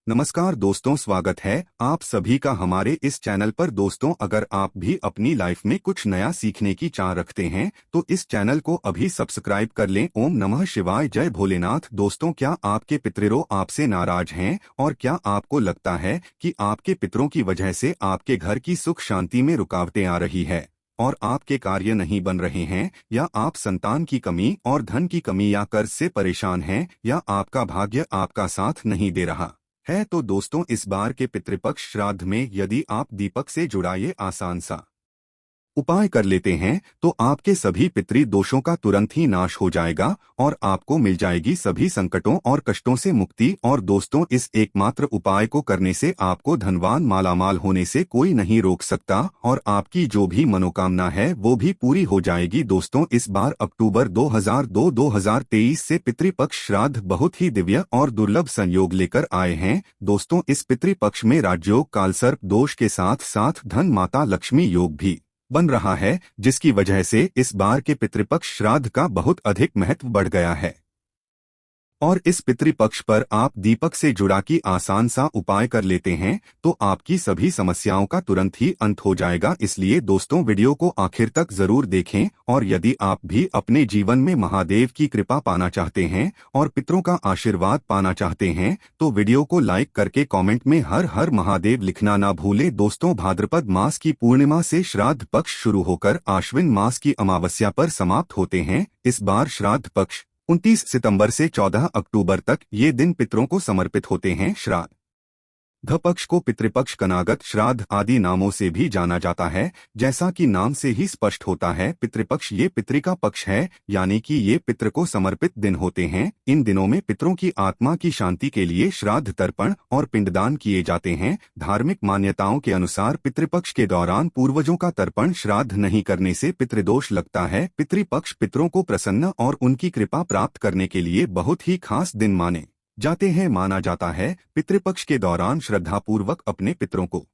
नमस्कार दोस्तों, स्वागत है आप सभी का हमारे इस चैनल पर। दोस्तों, अगर आप भी अपनी लाइफ में कुछ नया सीखने की चाह रखते हैं तो इस चैनल को अभी सब्सक्राइब कर लें। ओम नमः शिवाय, जय भोलेनाथ। दोस्तों, क्या आपके पितरों आपसे नाराज हैं और क्या आपको लगता है कि आपके पितरों की वजह से आपके घर की सुख शांति में रुकावटें आ रही है और आपके कार्य नहीं बन रहे हैं, या आप संतान की कमी और धन की कमी या कर्ज से परेशान हैं, या आपका भाग्य आपका साथ नहीं दे रहा है? तो दोस्तों, इस बार के पितृपक्ष श्राद्ध में यदि आप दीपक से जुड़ा ये आसान सा उपाय कर लेते हैं तो आपके सभी पितृ दोषों का तुरंत ही नाश हो जाएगा और आपको मिल जाएगी सभी संकटों और कष्टों से मुक्ति। और दोस्तों, इस एकमात्र उपाय को करने से आपको धनवान मालामाल होने से कोई नहीं रोक सकता और आपकी जो भी मनोकामना है वो भी पूरी हो जाएगी। दोस्तों, इस बार अक्टूबर 2023 से पितृपक्ष श्राद्ध बहुत ही दिव्य और दुर्लभ संयोग लेकर आए हैं। दोस्तों, इस पितृपक्ष में राजयोग कालसर्प दोष के साथ साथ धन माता लक्ष्मी योग भी बन रहा है, जिसकी वजह से इस बार के पितृपक्ष श्राद्ध का बहुत अधिक महत्व बढ़ गया है। और इस पितृपक्ष पर आप दीपक से जुड़ा की आसान सा उपाय कर लेते हैं तो आपकी सभी समस्याओं का तुरंत ही अंत हो जाएगा। इसलिए दोस्तों, वीडियो को आखिर तक जरूर देखें। और यदि आप भी अपने जीवन में महादेव की कृपा पाना चाहते हैं और पितरों का आशीर्वाद पाना चाहते हैं तो वीडियो को लाइक करके कॉमेंट में हर हर महादेव लिखना ना भूलें। दोस्तों, भाद्रपद मास की पूर्णिमा से श्राद्ध पक्ष शुरू होकर आश्विन मास की अमावस्या पर समाप्त होते हैं। इस बार श्राद्ध पक्ष 29 सितंबर से 14 अक्टूबर तक ये दिन पितरों को समर्पित होते हैं। श्राद्ध पक्ष को पितृपक्ष, कनागत श्राद्ध आदि नामों से भी जाना जाता है। जैसा कि नाम से ही स्पष्ट होता है, पितृपक्ष ये पितृ का पक्ष है, यानी कि ये पितृ को समर्पित दिन होते हैं। इन दिनों में पितरों की आत्मा की शांति के लिए श्राद्ध तर्पण और पिंडदान किए जाते हैं। धार्मिक मान्यताओं के अनुसार पितृपक्ष के दौरान पूर्वजों का तर्पण श्राद्ध नहीं करने से पितृदोष लगता है। पितृपक्ष पितरों को प्रसन्न और उनकी कृपा प्राप्त करने के लिए बहुत ही खास दिन माना जाता है। पितृपक्ष के दौरान श्रद्धापूर्वक अपने पितरों को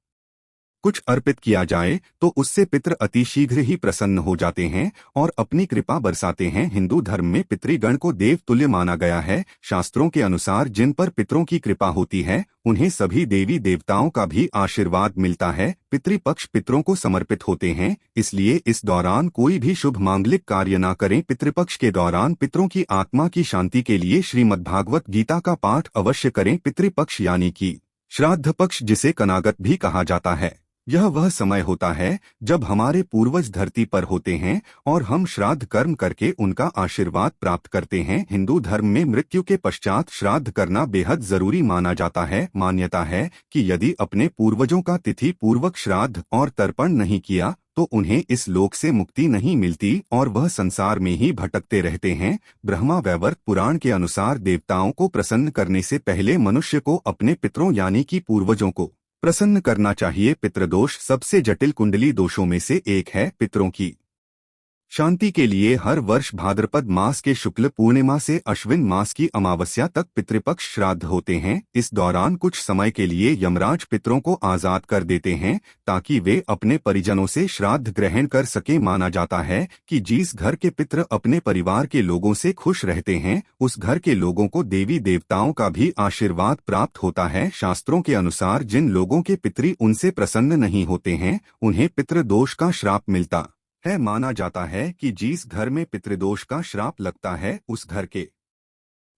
कुछ अर्पित किया जाए तो उससे पितृ अति शीघ्र ही प्रसन्न हो जाते हैं और अपनी कृपा बरसाते हैं। हिंदू धर्म में पितृगण को देव तुल्य माना गया है। शास्त्रों के अनुसार जिन पर पितरों की कृपा होती है उन्हें सभी देवी देवताओं का भी आशीर्वाद मिलता है। पितृपक्ष पितरों को समर्पित होते हैं, इसलिए इस दौरान कोई भी शुभ मांगलिक कार्य न करें। पितृपक्ष के दौरान पितरों की आत्मा की शांति के लिए श्रीमद्भागवत गीता का पाठ अवश्य करें। पितृपक्ष यानी कि श्राद्ध पक्ष, जिसे कनागत भी कहा जाता है, यह वह समय होता है जब हमारे पूर्वज धरती पर होते हैं और हम श्राद्ध कर्म करके उनका आशीर्वाद प्राप्त करते हैं। हिंदू धर्म में मृत्यु के पश्चात श्राद्ध करना बेहद जरूरी माना जाता है। मान्यता है कि यदि अपने पूर्वजों का तिथि पूर्वक श्राद्ध और तर्पण नहीं किया तो उन्हें इस लोक से मुक्ति नहीं मिलती और वह संसार में ही भटकते रहते हैं। ब्रह्मा वैवर्त पुराण के अनुसार देवताओं को प्रसन्न करने से पहले मनुष्य को अपने पितरों यानी कि पूर्वजों को प्रसन्न करना चाहिए। पितृदोष सबसे जटिल कुंडली दोषों में से एक है। पितरों की शांति के लिए हर वर्ष भाद्रपद मास के शुक्ल पूर्णिमा से अश्विन मास की अमावस्या तक पितृपक्ष श्राद्ध होते हैं। इस दौरान कुछ समय के लिए यमराज पितरों को आजाद कर देते हैं ताकि वे अपने परिजनों से श्राद्ध ग्रहण कर सके। माना जाता है कि जिस घर के पितृ अपने परिवार के लोगों से खुश रहते हैं उस घर के लोगों को देवी देवताओं का भी आशीर्वाद प्राप्त होता है। शास्त्रों के अनुसार जिन लोगों के पितृ उनसे प्रसन्न नहीं होते हैं उन्हें पितृदोष का श्राप मिलता है। माना जाता है कि जिस घर में पितृदोष का श्राप लगता है उस घर के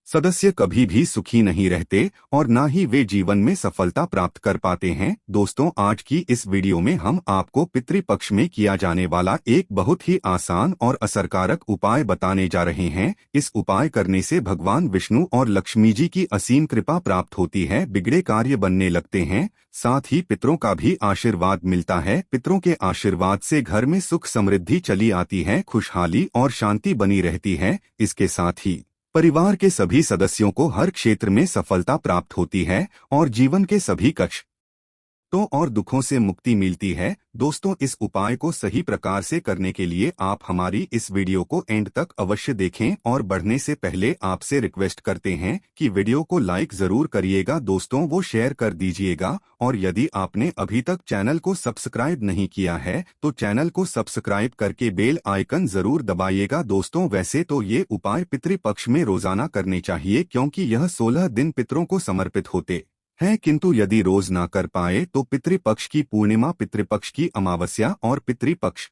सदस्य कभी भी सुखी नहीं रहते और ना ही वे जीवन में सफलता प्राप्त कर पाते हैं। दोस्तों, आज की इस वीडियो में हम आपको पितृपक्ष में किया जाने वाला एक बहुत ही आसान और असरकारक उपाय बताने जा रहे हैं। इस उपाय करने से भगवान विष्णु और लक्ष्मी जी की असीम कृपा प्राप्त होती है, बिगड़े कार्य बनने लगते हैं, साथ ही पितरों का भी आशीर्वाद मिलता है। पितरों के आशीर्वाद से घर में सुख समृद्धि चली आती है, खुशहाली और शांति बनी रहती है। इसके साथ ही परिवार के सभी सदस्यों को हर क्षेत्र में सफलता प्राप्त होती है और जीवन के सभी कष्टों और दुखों से मुक्ति मिलती है। दोस्तों, इस उपाय को सही प्रकार से करने के लिए आप हमारी इस वीडियो को एंड तक अवश्य देखें और बढ़ने से पहले आपसे रिक्वेस्ट करते हैं कि वीडियो को लाइक जरूर करिएगा, दोस्तों वो शेयर कर दीजिएगा। और यदि आपने अभी तक चैनल को सब्सक्राइब नहीं किया है तो चैनल को सब्सक्राइब करके बेल आइकन जरूर दबाइएगा। दोस्तों, वैसे तो ये उपाय पितृपक्ष में रोजाना करने चाहिए क्योंकि यह 16 दिन पितरों को समर्पित होते है, किंतु यदि रोज ना कर पाए तो पितृपक्ष की पूर्णिमा, पितृपक्ष की अमावस्या और पितृपक्ष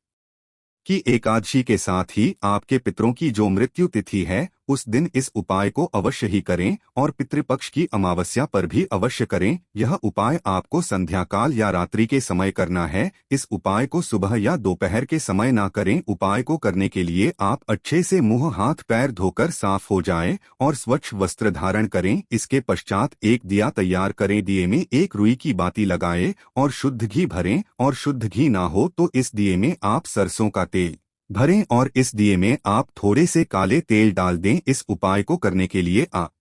की एकादशी के साथ ही आपके पितरों की जो मृत्यु तिथि है उस दिन इस उपाय को अवश्य ही करें और पितृपक्ष की अमावस्या पर भी अवश्य करें। यह उपाय आपको संध्या काल या रात्रि के समय करना है। इस उपाय को सुबह या दोपहर के समय ना करें। उपाय को करने के लिए आप अच्छे से मुंह हाथ पैर धोकर साफ हो जाएं और स्वच्छ वस्त्र धारण करें। इसके पश्चात एक दिया तैयार करें। दिए में एक रुई की बाती लगाएं और शुद्ध घी भरें, और शुद्ध घी ना हो तो इस दिए में आप सरसों का तेल भरें और इस दिए में आप थोड़े से काले तेल डाल दें। इस उपाय को करने के लिए आप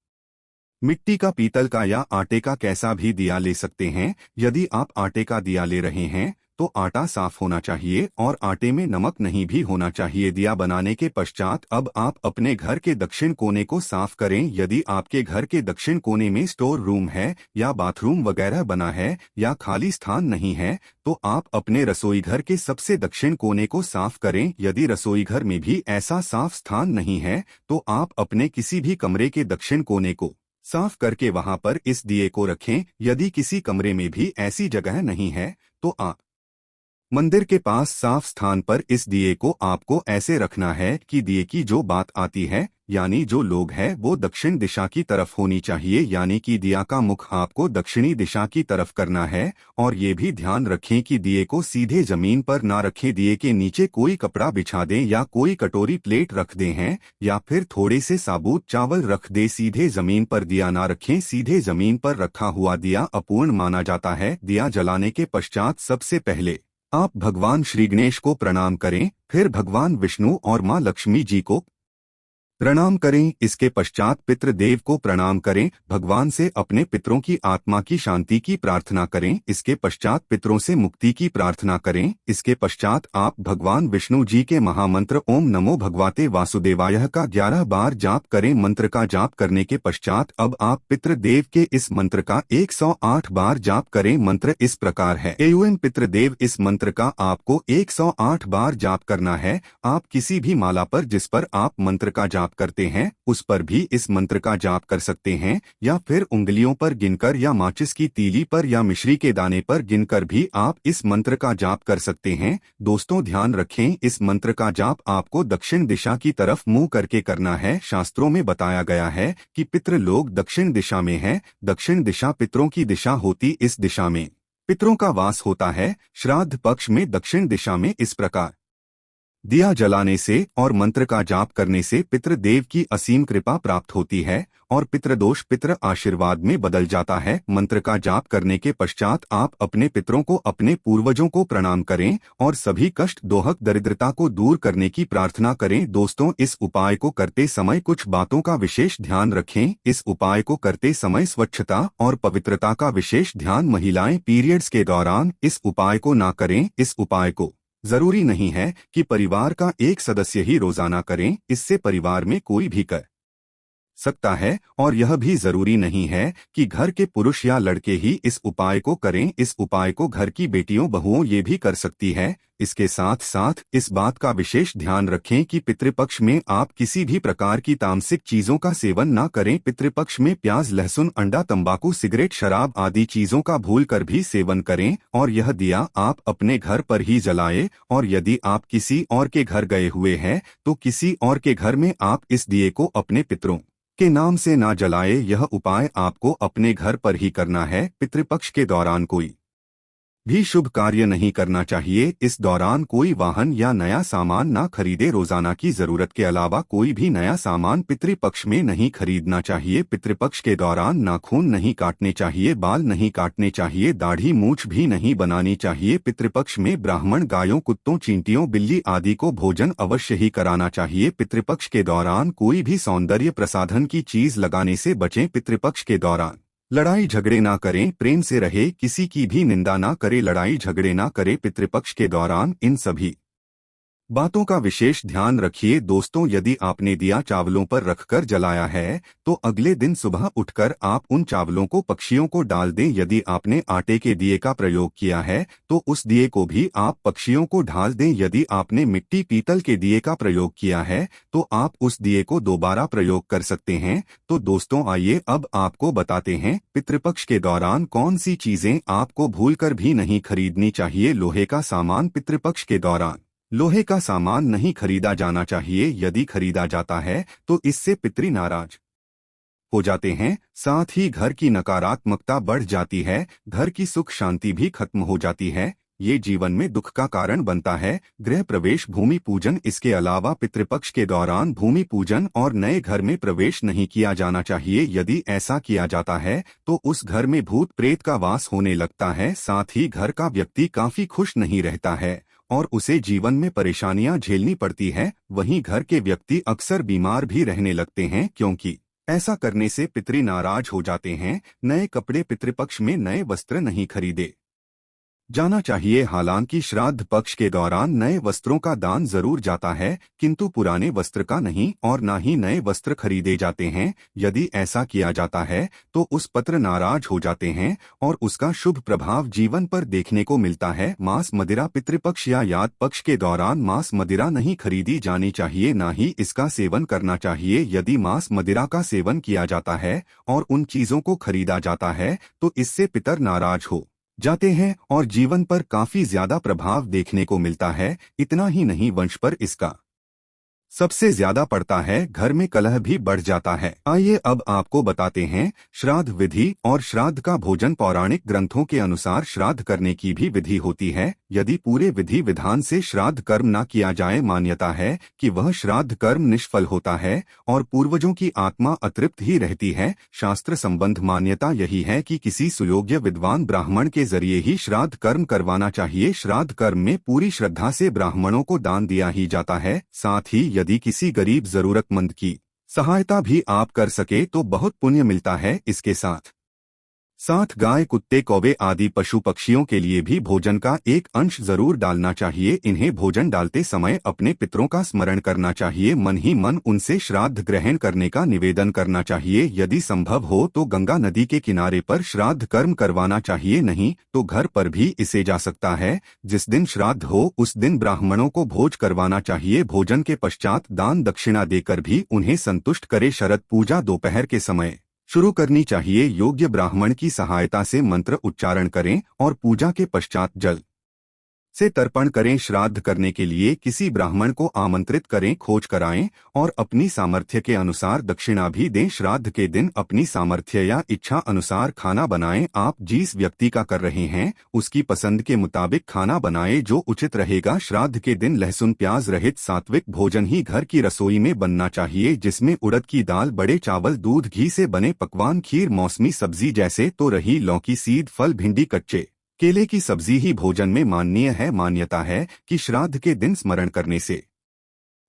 मिट्टी का, पीतल का या आटे का कैसा भी दिया ले सकते हैं। यदि आप आटे का दिया ले रहे हैं तो आटा साफ होना चाहिए और आटे में नमक नहीं भी होना चाहिए। दिया बनाने के पश्चात अब आप अपने घर के दक्षिण कोने को साफ करें। यदि आपके घर के दक्षिण कोने में स्टोर रूम है या बाथरूम वगैरह बना है या खाली स्थान नहीं है तो आप अपने रसोई घर के सबसे दक्षिण कोने को साफ करें। यदि रसोई घर में भी ऐसा साफ स्थान नहीं है तो आप अपने किसी भी कमरे के दक्षिण कोने को साफ करके वहां पर इस दिए को रखें। यदि किसी कमरे में भी ऐसी जगह नहीं है तो आप मंदिर के पास साफ स्थान पर इस दिए को आपको ऐसे रखना है कि दिए की जो बात आती है यानी जो लोग हैं वो दक्षिण दिशा की तरफ होनी चाहिए, यानी कि दिया का मुख आपको दक्षिणी दिशा की तरफ करना है। और ये भी ध्यान रखें कि दिए को सीधे जमीन पर ना रखें। दिए के नीचे कोई कपड़ा बिछा दें या कोई कटोरी प्लेट रख दें हैं या फिर थोड़े से साबुत चावल रख दे। सीधे जमीन पर दिया ना रखें। सीधे जमीन पर रखा हुआ दिया अपूर्ण माना जाता है। दिया जलाने के पश्चात सबसे पहले आप भगवान श्री गणेश को प्रणाम करें, फिर भगवान विष्णु और मां लक्ष्मी जी को प्रणाम करें। इसके पश्चात पितृदेव को प्रणाम करें। भगवान से अपने पितरों की आत्मा की शांति की प्रार्थना करें। इसके पश्चात पितरों से मुक्ति की प्रार्थना करें। इसके पश्चात आप भगवान विष्णु जी के महामंत्र ओम नमो भगवते वासुदेवाय का 11 बार जाप करें। मंत्र का जाप करने के पश्चात अब आप पितृदेव के इस मंत्र का 108 बार जाप करें। मंत्र इस प्रकार है। एवं पितृदेव, इस मंत्र का आपको 108 बार जाप करना है। आप किसी भी माला पर जिस पर आप मंत्र का जाप करते हैं उस पर भी इस मंत्र का जाप कर सकते हैं, या फिर उंगलियों पर गिनकर या माचिस की तीली पर या मिश्री के दाने पर गिनकर भी आप इस मंत्र का जाप कर सकते हैं। दोस्तों ध्यान रखें, इस मंत्र का जाप आपको दक्षिण दिशा की तरफ मुंह करके करना है। शास्त्रों में बताया गया है कि पितृ लोग दक्षिण दिशा में हैं। दक्षिण दिशा पितरों की दिशा होती, इस दिशा में पितरों का वास होता है। श्राद्ध पक्ष में दक्षिण दिशा में इस प्रकार दिया जलाने से और मंत्र का जाप करने से पितृदेव की असीम कृपा प्राप्त होती है और पितृदोष पितृ आशीर्वाद में बदल जाता है। मंत्र का जाप करने के पश्चात आप अपने पितरों को, अपने पूर्वजों को प्रणाम करें और सभी कष्ट, दोहक, दरिद्रता को दूर करने की प्रार्थना करें। दोस्तों, इस उपाय को करते समय कुछ बातों का विशेष ध्यान रखें। इस उपाय को करते समय स्वच्छता और पवित्रता का विशेष ध्यान। महिलाएं पीरियड्स के दौरान इस उपाय को ना करें। इस उपाय को जरूरी नहीं है कि परिवार का एक सदस्य ही रोजाना करें, इससे परिवार में कोई भी कर सकता है। और यह भी जरूरी नहीं है कि घर के पुरुष या लड़के ही इस उपाय को करें। इस उपाय को घर की बेटियों, बहुओं ये भी कर सकती है। इसके साथ साथ इस बात का विशेष ध्यान रखें कि पितृपक्ष में आप किसी भी प्रकार की तामसिक चीजों का सेवन न करें। पितृपक्ष में प्याज, लहसुन, अंडा, तंबाकू, सिगरेट, शराब आदि चीजों का भूल कर भी सेवन करें। और यह दिया आप अपने घर पर ही जलाएं। और यदि आप किसी और के घर गए हुए हैं तो किसी और के घर में आप इस दिए को अपने पितरों के नाम से ना जलाए। यह उपाय आपको अपने घर पर ही करना है। पितृपक्ष के दौरान कोई भी शुभ कार्य नहीं करना चाहिए। इस दौरान कोई वाहन या नया सामान ना खरीदे। रोजाना की जरूरत के अलावा कोई भी नया सामान पितृपक्ष में नहीं खरीदना चाहिए। पितृपक्ष के दौरान नाखून नहीं काटने चाहिए, बाल नहीं काटने चाहिए, दाढ़ी मूछ भी नहीं बनानी चाहिए। पितृपक्ष में ब्राह्मण गायों, कुत्तों, चींटियों, बिल्ली आदि को भोजन अवश्य ही कराना चाहिए। पितृपक्ष के दौरान कोई भी सौंदर्य प्रसाधन की चीज लगाने से बचें। पितृपक्ष के दौरान लड़ाई झगड़े ना करें, प्रेम से रहे, किसी की भी निंदा ना करे, लड़ाई झगड़े ना करे। पितृपक्ष के दौरान इन सभी बातों का विशेष ध्यान रखिए दोस्तों। यदि आपने दिया चावलों पर रखकर जलाया है तो अगले दिन सुबह उठकर आप उन चावलों को पक्षियों को डाल दें। यदि आपने आटे के दिए का प्रयोग किया है तो उस दिए को भी आप पक्षियों को डाल दें। यदि आपने मिट्टी पीतल के दिए का प्रयोग किया है तो आप उस दिए को दोबारा प्रयोग कर सकते हैं। तो दोस्तों आइए अब आपको बताते हैं पितृपक्ष के दौरान कौन सी चीजें आपको भूलकर भी नहीं खरीदनी चाहिए। लोहे का सामान पितृपक्ष के दौरान लोहे का सामान नहीं खरीदा जाना चाहिए। यदि खरीदा जाता है तो इससे पितृ नाराज हो जाते हैं, साथ ही घर की नकारात्मकता बढ़ जाती है, घर की सुख शांति भी खत्म हो जाती है। ये जीवन में दुख का कारण बनता है। गृह प्रवेश भूमि पूजन। इसके अलावा पितृपक्ष के दौरान भूमि पूजन और नए घर में प्रवेश नहीं किया जाना चाहिए। यदि ऐसा किया जाता है तो उस घर में भूत प्रेत का वास होने लगता है। साथ ही घर का व्यक्ति काफी खुश नहीं रहता है और उसे जीवन में परेशानियां झेलनी पड़ती है। वहीं घर के व्यक्ति अक्सर बीमार भी रहने लगते हैं, क्योंकि ऐसा करने से पितृ नाराज हो जाते हैं। नए कपड़े पितृपक्ष में नए वस्त्र नहीं खरीदे जाना चाहिए। हालांकि श्राद्ध पक्ष के दौरान नए वस्त्रों का दान जरूर जाता है, किंतु पुराने वस्त्र का नहीं और न ही नए वस्त्र खरीदे जाते हैं। यदि ऐसा किया जाता है तो उस पत्र नाराज हो जाते हैं और उसका शुभ प्रभाव जीवन पर देखने को मिलता है। मांस मदिरा पितृपक्ष या याद पक्ष के दौरान मांस मदिरा नहीं खरीदी जानी चाहिए, न ही इसका सेवन करना चाहिए। यदि मांस मदिरा का सेवन किया जाता है और उन चीजों को खरीदा जाता है तो इससे पितर नाराज हो जाते हैं और जीवन पर काफी ज्यादा प्रभाव देखने को मिलता है। इतना ही नहीं, वंश पर इसका सबसे ज्यादा पड़ता है, घर में कलह भी बढ़ जाता है। आइए अब आपको बताते हैं श्राद्ध विधि और श्राद्ध का भोजन। पौराणिक ग्रंथों के अनुसार श्राद्ध करने की भी विधि होती है। यदि पूरे विधि विधान से श्राद्ध कर्म न किया जाए, मान्यता है कि वह श्राद्ध कर्म निष्फल होता है और पूर्वजों की आत्मा अतृप्त ही रहती है। शास्त्र संबंध मान्यता यही है कि किसी सुयोग्य विद्वान ब्राह्मण के जरिए ही श्राद्ध कर्म करवाना चाहिए। श्राद्ध कर्म में पूरी श्रद्धा से ब्राह्मणों को दान दिया ही जाता है। साथ ही यदि किसी गरीब जरूरतमंद की सहायता भी आप कर सके तो बहुत पुण्य मिलता है। इसके साथ गाय कुत्ते कौवे आदि पशु पक्षियों के लिए भी भोजन का एक अंश जरूर डालना चाहिए। इन्हें भोजन डालते समय अपने पितरों का स्मरण करना चाहिए। मन ही मन उनसे श्राद्ध ग्रहण करने का निवेदन करना चाहिए। यदि संभव हो तो गंगा नदी के किनारे पर श्राद्ध कर्म करवाना चाहिए, नहीं तो घर पर भी इसे जा सकता है। जिस दिन श्राद्ध हो उस दिन ब्राह्मणों को भोज करवाना चाहिए। भोजन के पश्चात दान दक्षिणा देकर भी उन्हें संतुष्ट करे। शरद पूजा दोपहर के समय शुरू करनी चाहिए। योग्य ब्राह्मण की सहायता से मंत्र उच्चारण करें और पूजा के पश्चात जल से तर्पण करें। श्राद्ध करने के लिए किसी ब्राह्मण को आमंत्रित करें, खोज कराएं और अपनी सामर्थ्य के अनुसार दक्षिणा भी दें। श्राद्ध के दिन अपनी सामर्थ्य या इच्छा अनुसार खाना बनाएं। आप जिस व्यक्ति का कर रहे हैं उसकी पसंद के मुताबिक खाना बनाएं जो उचित रहेगा। श्राद्ध के दिन लहसुन प्याज रहित सात्विक भोजन ही घर की रसोई में बनना चाहिए, जिसमें उड़द की दाल, बड़े चावल, दूध, घी से बने पकवान, खीर, मौसमी सब्जी जैसे तो रही, लौकी, सीध, फल, भिंडी, कच्चे केले की सब्जी ही भोजन में माननीय है। मान्यता है कि श्राद्ध के दिन स्मरण करने से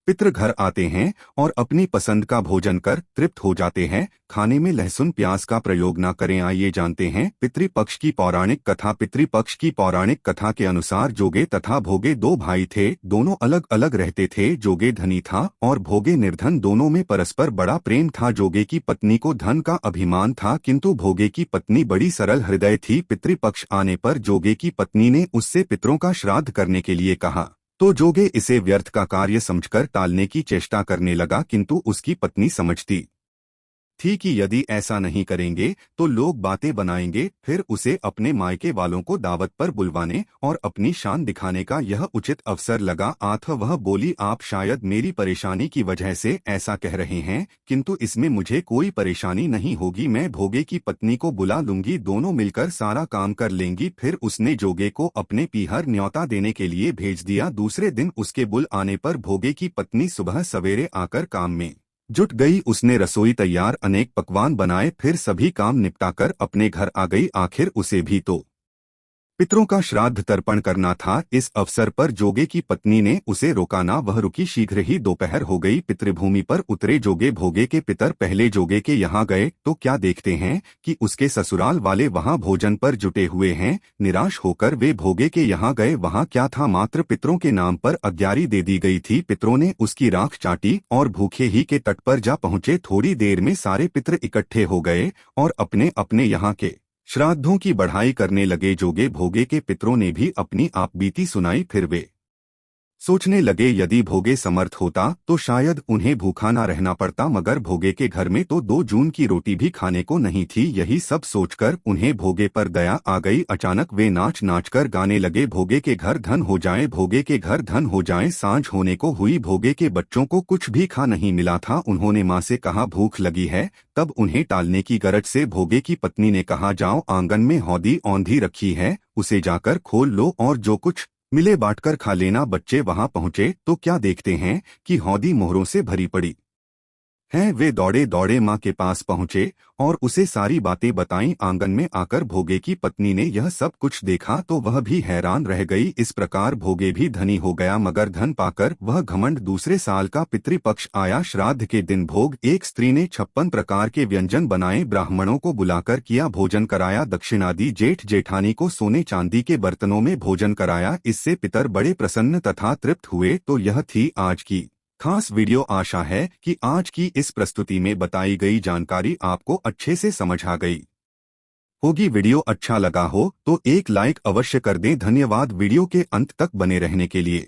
पितृ घर आते हैं और अपनी पसंद का भोजन कर तृप्त हो जाते हैं। खाने में लहसुन प्याज का प्रयोग न करें। आइए जानते हैं पितृपक्ष की पौराणिक कथा। पितृपक्ष की पौराणिक कथा के अनुसार जोगे तथा भोगे दो भाई थे। दोनों अलग अलग रहते थे। जोगे धनी था और भोगे निर्धन। दोनों में परस्पर बड़ा प्रेम था। जोगे की पत्नी को धन का अभिमान था, किंतु भोगे की पत्नी बड़ी सरल हृदय थी। पितृपक्ष आने पर जोगे की पत्नी ने उससे पितरों का श्राद्ध करने के लिए कहा तो जोगे इसे व्यर्थ का कार्य समझकर टालने की चेष्टा करने लगा, किंतु उसकी पत्नी समझती थी कि यदि ऐसा नहीं करेंगे तो लोग बातें बनाएंगे। फिर उसे अपने मायके वालों को दावत पर बुलवाने और अपनी शान दिखाने का यह उचित अवसर लगा। आठ वह बोली, आप शायद मेरी परेशानी की वजह से ऐसा कह रहे हैं, किंतु इसमें मुझे कोई परेशानी नहीं होगी। मैं भोगे की पत्नी को बुला लूंगी, दोनों मिलकर सारा काम कर लेंगी। फिर उसने जोगे को अपने पीहर न्योता देने के लिए भेज दिया। दूसरे दिन उसके बुल आने पर भोगे की पत्नी सुबह सवेरे आकर काम में जुट गई। उसने रसोई तैयार अनेक पकवान बनाए, फिर सभी काम निपटाकर अपने घर आ गई। आखिर उसे भी तो पितरों का श्राद्ध तर्पण करना था। इस अवसर पर जोगे की पत्नी ने उसे रोका ना, वह रुकी। शीघ्र ही दोपहर हो गई। पितृभूमि पर उतरे जोगे। भोगे के पितर पहले जोगे के यहाँ गए तो क्या देखते हैं कि उसके ससुराल वाले वहाँ भोजन पर जुटे हुए हैं। निराश होकर वे भोगे के यहाँ गए। वहाँ क्या था, मात्र पितरों के नाम पर अग्यारी दे दी गई थी। पितरों ने उसकी राख चाटी और भूखे ही के तट पर जा पहुंचे। थोड़ी देर में सारे पितर इकट्ठे हो गए और अपने अपने यहाँ के श्राद्धों की बढ़ाई करने लगे। जोगे भोगे के पितरों ने भी अपनी आपबीती सुनाई। फिर वे सोचने लगे यदि भोगे समर्थ होता तो शायद उन्हें भूखा ना रहना पड़ता, मगर भोगे के घर में तो 2 जून की रोटी भी खाने को नहीं थी। यही सब सोचकर उन्हें भोगे पर दया आ गई। अचानक वे नाच नाच कर गाने लगे, भोगे के घर धन हो जाए, भोगे के घर धन हो जाए। सांझ होने को हुई। भोगे के बच्चों को कुछ भी खा नहीं मिला था। उन्होंने माँ से कहा भूख लगी है। तब उन्हें टालने की गरज से भोगे की पत्नी ने कहा जाओ, आंगन में हौदी औंधी रखी है, उसे जाकर खोल लो और जो कुछ मिले बांटकर खा लेना। बच्चे वहां पहुंचे तो क्या देखते हैं कि हौदी मोहरों से भरी पड़ी हैं। वे दौड़े दौड़े माँ के पास पहुंचे और उसे सारी बातें बताईं। आंगन में आकर भोगे की पत्नी ने यह सब कुछ देखा तो वह भी हैरान रह गई। इस प्रकार भोगे भी धनी हो गया, मगर धन पाकर वह घमंड। दूसरे साल का पितृपक्ष आया। श्राद्ध के दिन भोग। एक स्त्री ने 56 प्रकार के व्यंजन बनाए, ब्राह्मणों को बुलाकर किया भोजन कराया। दक्षिणादि जेठ जेठानी को सोने चांदी के बर्तनों में भोजन कराया। इससे पितर बड़े प्रसन्न तथा तृप्त हुए। तो यह थी आज की खास वीडियो। आशा है कि आज की इस प्रस्तुति में बताई गई जानकारी आपको अच्छे से समझ आ गई होगी। वीडियो अच्छा लगा हो तो एक लाइक अवश्य कर दें। धन्यवाद वीडियो के अंत तक बने रहने के लिए।